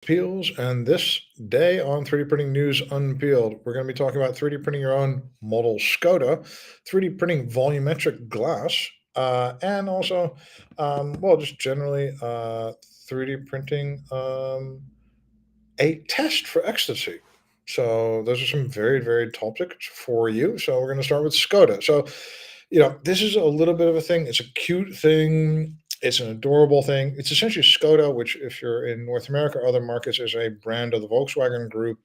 Peels, and this day on 3D Printing News Unpeeled, we're going to be talking about 3D printing your own model Skoda, 3D printing volumetric glass, and also, well, just generally 3D printing a test for Ecstasy. So those are some very, very topics for you. So we're going to start with Skoda. So, this is a little bit of a thing. It's a cute thing. It's an adorable thing. It's essentially Skoda, which, if you're in North America or other markets, is a brand of the Volkswagen Group.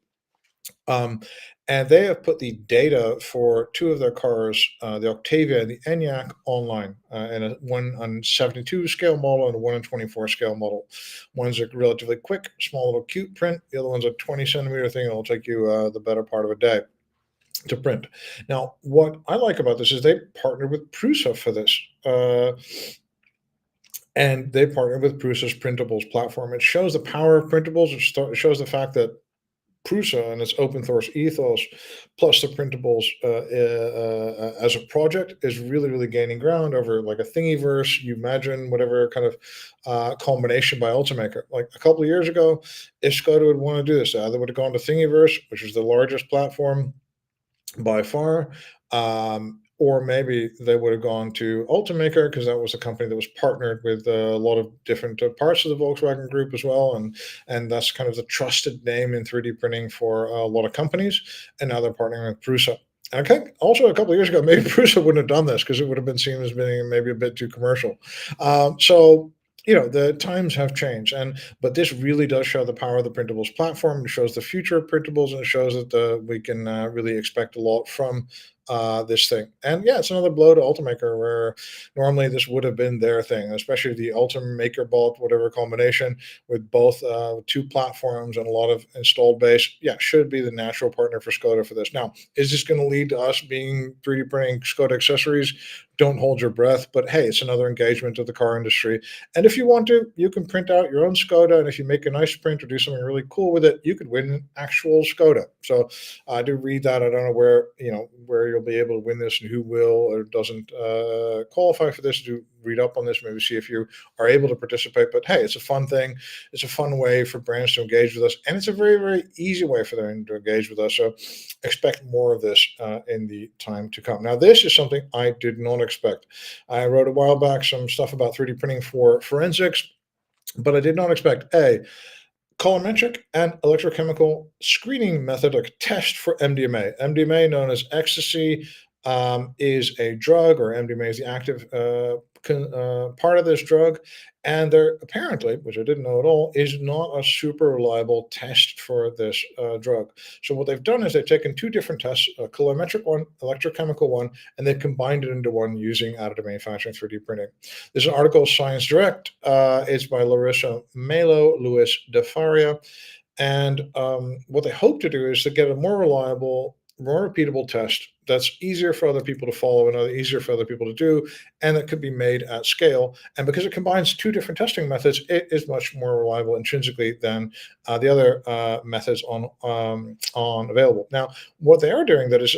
Um, and they have put the data for two of their cars, the Octavia and the Enyaq, online, and one on 72 scale model and one on 24 scale model. One's a relatively quick, small little cute print. The other one's a 20 centimeter thing. It'll take you the better part of a day to print. Now, what I like about this is they partnered with Prusa for this. And they partnered with Prusa's Printables platform. It shows the power of printables. It shows the fact that Prusa and its open source ethos, plus the printables as a project, is really, really gaining ground over like a Thingiverse. You imagine whatever kind of combination by Ultimaker. Like a couple of years ago, if Skoda would want to do this, they either would have gone to Thingiverse, which is the largest platform by far. Or maybe they would have gone to Ultimaker because that was a company that was partnered with a lot of different parts of the Volkswagen Group as well, and that's kind of the trusted name in 3D printing for a lot of companies. And now they're partnering with Prusa. And I think also a couple of years ago, maybe Prusa wouldn't have done this because it would have been seen as being maybe a bit too commercial. So the times have changed, but this really does show the power of the printables platform. It shows the future of printables, and it shows that we can really expect a lot from this thing. And yeah, it's another blow to Ultimaker, where normally this would have been their thing, especially the Ultimaker bot, whatever combination with both two platforms and a lot of installed base. Yeah, should be the natural partner for Skoda for this. Now, is this going to lead to us being 3D printing Skoda accessories? Don't hold your breath, but hey, it's another engagement of the car industry. And if you want to, you can print out your own Skoda, and if you make a nice print or do something really cool with it, you could win an actual Skoda. So I do read that. I don't know where you'll be able to win this and who will or doesn't qualify for this. Do read up on this, maybe see if you are able to participate. But hey, it's a fun thing. It's a fun way for brands to engage with us, and it's a very, very easy way for them to engage with us. So expect more of this in the time to come. Now, this is something I did not expect. I wrote a while back some stuff about 3D printing for forensics, but I did not expect colorimetric and electrochemical screening method, a test for MDMA. MDMA, known as Ecstasy, is a drug, or MDMA is the active part of this drug. And there apparently, which I didn't know at all, is not a super reliable test for this drug. So what they've done is they've taken two different tests, a colorimetric one, electrochemical one, and they've combined it into one using additive manufacturing 3D printing. There's an article, Science Direct. It's by Larissa Melo, Lucas V, Faria. And what they hope to do is to get a more reliable, more repeatable test that's easier for other people to follow and easier for other people to do, and that could be made at scale. And because it combines two different testing methods, it is much more reliable intrinsically than the other methods on available. Now, what they are doing that is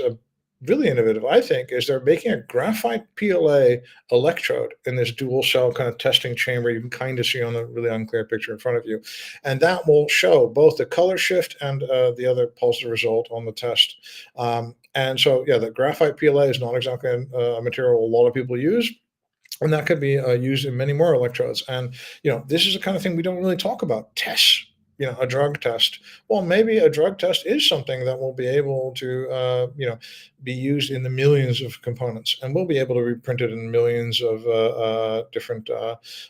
really innovative, I think, is they're making a graphite PLA electrode in this dual cell kind of testing chamber. You can kind of see on the really unclear picture in front of you. And that will show both the color shift and the other positive result on the test. And so, yeah, the graphite PLA is not exactly a material a lot of people use. And that could be used in many more electrodes. And, this is the kind of thing we don't really talk about. Tests, a drug test. Well, maybe a drug test is something that will be able to, be used in the millions of components, and we'll be able to reprint it in millions of different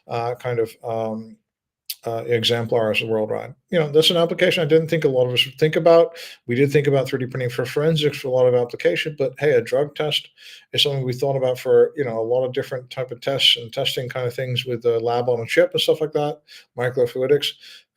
kind of exemplars worldwide. That's an application I didn't think a lot of us would think about. We did think about 3D printing for forensics for a lot of application, but hey, a drug test is something we thought about for a lot of different type of tests and testing kind of things with the lab on a chip and stuff like that, microfluidics.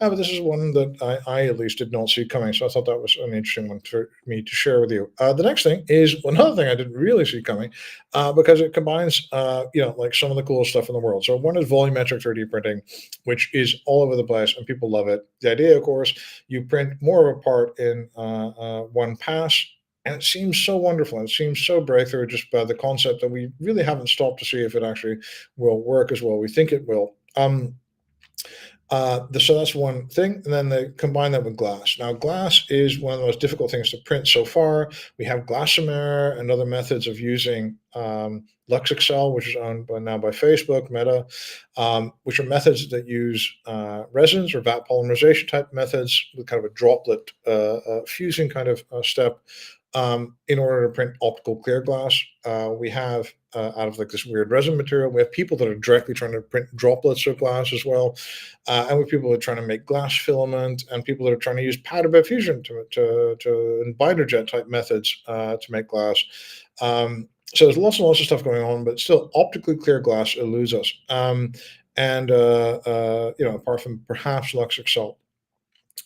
But this is one that I at least did not see coming, so I thought that was an interesting one for me to share with you. The next thing is another thing I didn't really see coming, because it combines, like some of the coolest stuff in the world. So one is volumetric 3D printing, which is all over the place, and people love it. The idea, of course, you print more of a part in one pass, and it seems so wonderful. It seems so breakthrough just by the concept that we really haven't stopped to see if it actually will work as well we think it will. So that's one thing, and then they combine that with glass. Now, glass is one of the most difficult things to print so far. We have Glassamer and other methods of using LuxExcel, which is owned now by Facebook, Meta, which are methods that use resins or vat polymerization type methods with kind of a droplet fusing kind of step in order to print optical clear glass. We have out of like this weird resin material. We have people that are directly trying to print droplets of glass as well, and we have people that are trying to make glass filament, and people that are trying to use powder bed fusion and binder jet type methods to make glass. So there's lots and lots of stuff going on, but still, optically clear glass eludes us. Apart from perhaps LuxExcel.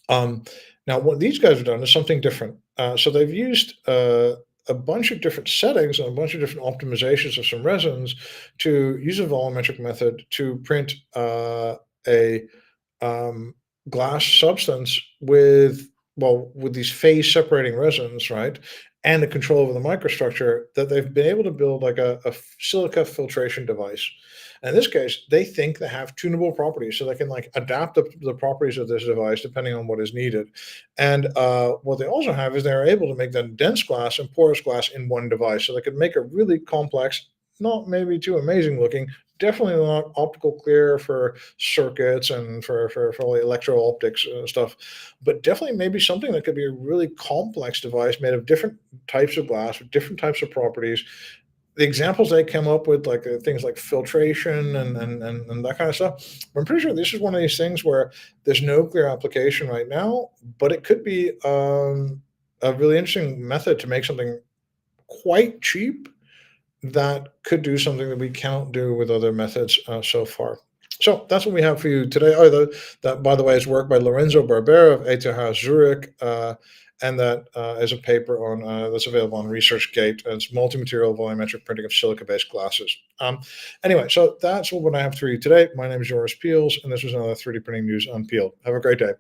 Um, Now, what these guys have done is something different. So they've used a bunch of different settings and a bunch of different optimizations of some resins to use a volumetric method to print a um, glass substance with these phase separating resins, right? And the control over the microstructure that they've been able to build like a silica filtration device. And in this case, they think they have tunable properties, so they can like adapt the properties of this device depending on what is needed. And what they also have is they're able to make that dense glass and porous glass in one device, so they could make a really complex, not maybe too amazing looking, definitely not optical clear for circuits and for all the electro optics stuff, but definitely maybe something that could be a really complex device made of different types of glass with different types of properties. The examples they come up with, like things like filtration and that kind of stuff, I'm pretty sure this is one of these things where there's no clear application right now, but it could be a really interesting method to make something quite cheap that could do something that we can't do with other methods so far. So that's what we have for you today. That, by the way, is work by Lorenzo Barbera of ETH Zurich, and that is a paper on that's available on ResearchGate. And it's multi-material volumetric printing of silica-based glasses. Anyway, so that's what I have for you today. My name is Joris Peels, and this was another 3D printing news Unpeeled. Have a great day.